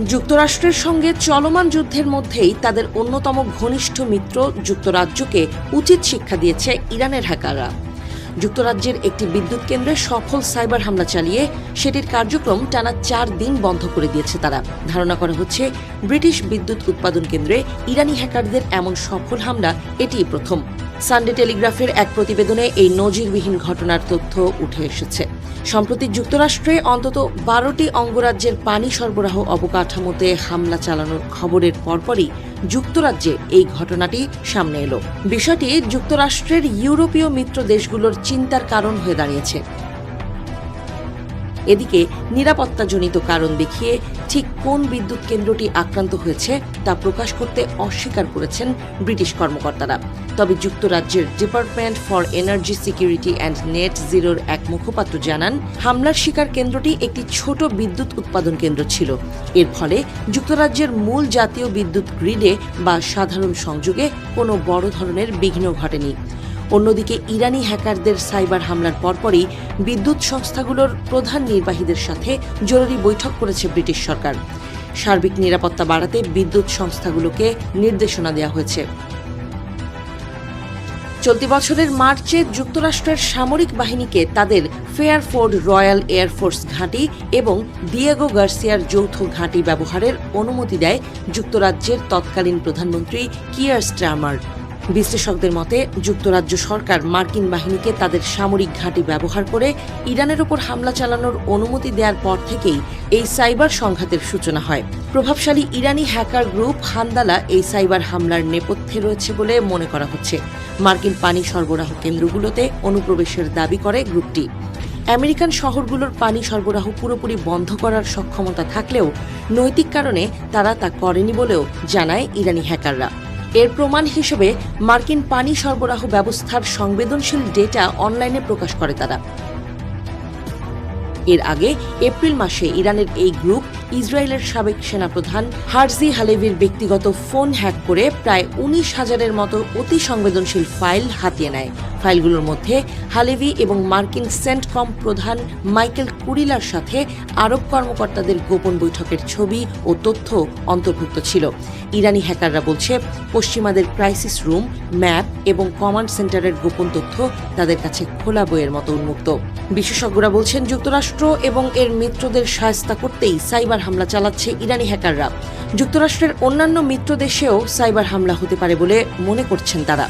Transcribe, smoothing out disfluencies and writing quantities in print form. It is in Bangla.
যুক্তরাষ্ট্রের সঙ্গে চলমান যুদ্ধের মধ্যেই তাদের অন্যতম ঘনিষ্ঠ মিত্র যুক্তরাজ্যকে উচিত শিক্ষা দিয়েছে ইরানের হ্যাকাররা। যুক্তরাজ্যের একটি বিদ্যুৎ কেন্দ্রে সফল সাইবার হামলা চালিয়ে সেটির কার্যক্রম টানা 4 দিন বন্ধ করে দিয়েছে তারা। ধারণা করা হচ্ছে ব্রিটিশ বিদ্যুৎ উৎপাদন কেন্দ্রে ইরানি হ্যাকারদের এমন সফল হামলা এটিই প্রথম। সানডে টেলিগ্রাফের এক প্রতিবেদনে এই নজিরবিহীন ঘটনার তথ্য উঠে এসেছে। সম্প্রতি যুক্তরাষ্ট্রে অন্তত 12টি অঙ্গরাজ্যের পানি সরবরাহ অবকাঠামোতে হামলা চালানোর খবরের পরপরই যুক্তরাজ্যে এই ঘটনাটি সামনে এলো। বিষয়টি যুক্তরাষ্ট্রের ইউরোপীয় মিত্র দেশগুলোর চিন্তার কারণ হয়ে দাঁড়িয়েছে। এদিকে নিরাপত্তাজনিত কারণ দেখিয়ে ঠিক কোন বিদ্যুৎ কেন্দ্রটি আক্রান্ত হয়েছে তা প্রকাশ করতে অস্বীকার করেছেন ব্রিটিশ কর্মকর্তারা। তবে যুক্তরাজ্যের department for energy security and net জিরোর এক মুখপাত্র জানান, হামলার শিকার কেন্দ্রটি একটি ছোট বিদ্যুৎ উৎপাদন কেন্দ্র ছিল। এর ফলে যুক্তরাজ্যের মূল জাতীয় বিদ্যুৎ গ্রিডে বা সাধারণ সংযোগে কোনো বড় ধরনের বিঘ্ন ঘটেনি। অন্যদিকে ইরানি হ্যাকারদের সাইবার হামলার পরপরই বিদ্যুৎ সংস্থাগুলোর প্রধান নির্বাহীদের সাথে জরুরি বৈঠক করেছে ব্রিটিশ সরকার। সার্বিক নিরাপত্তা বাড়াতে বিদ্যুৎ সংস্থাগুলোকে নির্দেশনা দেওয়া হয়েছে। চলতি বছরের মার্চে যুক্তরাষ্ট্রের সামরিক বাহিনীকে তাদের ফেয়ারফোর্ড রয়্যাল এয়ারফোর্স ঘাঁটি এবং দিয়েগো গার্সিয়ার যৌথ ঘাঁটি ব্যবহারের অনুমতি দেয় যুক্তরাজ্যের তৎকালীন প্রধানমন্ত্রী কিয়ার স্টারমার। বিশ্লেষকদের মতে যুক্তরাজ্য সরকার মার্কিন বাহিনীকে তাদের সামরিক ঘাঁটি ব্যবহার করে ইরানের ওপর হামলা চালানোর অনুমতি দেওয়ার পর থেকেই এই সাইবার সংঘাতের সূচনা হয়। প্রভাবশালী ইরানি হ্যাকার গ্রুপ হান্দালা এই সাইবার হামলার নেপথ্যে রয়েছে বলে মনে করা হচ্ছে। মার্কিন পানি সরবরাহ কেন্দ্রগুলোতে অনুপ্রবেশের দাবি করে গ্রুপটি। আমেরিকান শহরগুলোর পানি সরবরাহ পুরোপুরি বন্ধ করার সক্ষমতা থাকলেও নৈতিক কারণে তারা তা করেনি বলেও জানায় ইরানি হ্যাকাররা। এর প্রমাণ হিসেবে মার্কিন পানি সরবরাহ ব্যবস্থার সংবেদনশীল ডেটা অনলাইনে প্রকাশ করে তারা। এর আগে এপ্রিল মাসে ইরানের এই গ্রুপ ইসরায়েলের সাবেক সেনাপ্রধান হারজি হালেভির ব্যক্তিগত ফোন হ্যাক করে প্রায় 19,000-এর মতো অতি সংবেদনশীল ফাইল হাতিয়ে নেয়। ফাইলগুলোর মধ্যে হালেভি এবং মার্কিন সেন্টকম প্রধান মাইকেল কুরিলার সাথে আরব কর্মকর্তাদের গোপন বৈঠকের ছবি ও তথ্য অন্তর্ভুক্ত ছিল। ইরানি হ্যাকাররা বলছে, পশ্চিমাদের ক্রাইসিস রুম, ম্যাপ এবং কমান্ড সেন্টারের গোপন তথ্য তাদের কাছে খোলা বইয়ের মতো উন্মুক্ত। বিশেষজ্ঞরা বলছেন, যুক্তরাষ্ট্র এবং এর মিত্রদের সহায়তা করতেই সাইবার হামলা চালাচ্ছে ইরানি হ্যাকাররা। যুক্তরাষ্ট্রের অন্যান্য মিত্র দেশেও সাইবার হামলা হতে পারে বলে মনে করছেন তারা।